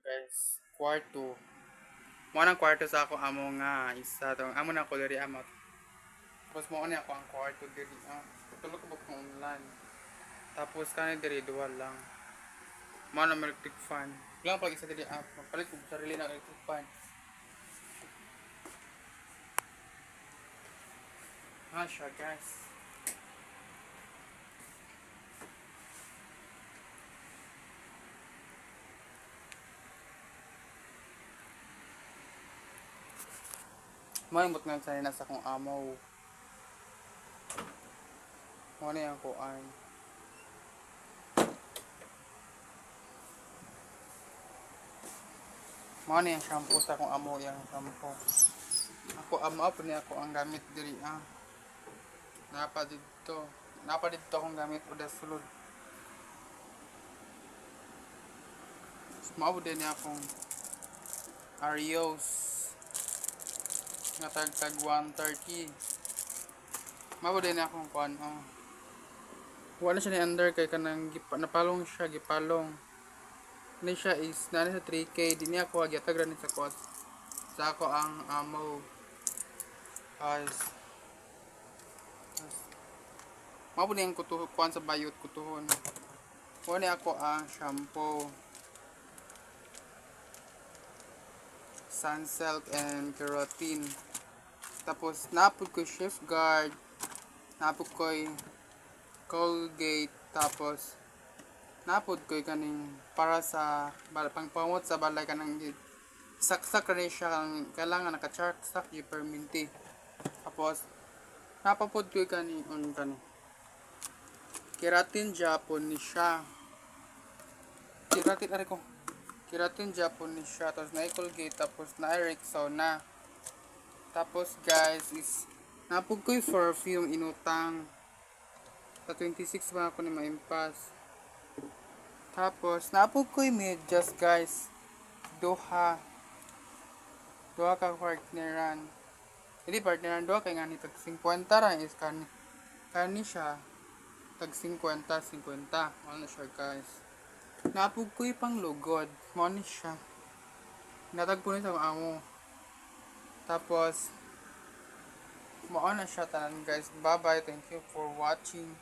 guys, kwarto. Mo nang kwarto sa ako amo nga isa tong amo na ko diri amo. Tapos mo ni ako ang kwarto diri tulog ko bukong ulan. Tapos kani diri duwa lang. Mo na electric fan. Lang pag isa diri mapalit ko sarili na electric fan. Siya guys. Maimot nga sa nasa kong amo. Mo ni ang kuan. Mo ni ang shampoo sa kong amo yang shampoo. Ako amo po niya ako ang gamit diri Napa dito akong gamit udah sulod. Mao din niya akong Arios nga tag 130. Mao din niya akong kuan wala siya ni under kay kanang napalong siya gipalong. Ni siya is nani sa 3K din niya ako agyatag ran sa kuat. Sa ako ang amo guys. Mao din ang kuan sa bayot kutuhon. Kuha ako ang shampoo. Sunsilk and keratin. Tapos napod ko Shift Guard. Napod ko Colgate. Tapos napod ko kaning para sa pangpamot sa balay kanang saksak rin siya kailangan naka-sak yung perminti. Tapos napapod ko kani keratin Japon ni siya. Keratin Japon ni siya. Tapos na Colgate. Tapos na Rexona. Tapos guys is napog ko yung perfume inutang. Sa 26 ba ako ni maimpas. Tapos napog ko yung medyas guys. Duha ka partneran. Hindi partneran duha kay nga ni tag 50 ra is kani siya tag 50. Ano siya guys. Napog ko yung pang lugod. Mo ni siya. Natag po ni sa amo. Tapos mao na siya tanan guys. Bye bye. Thank you for watching.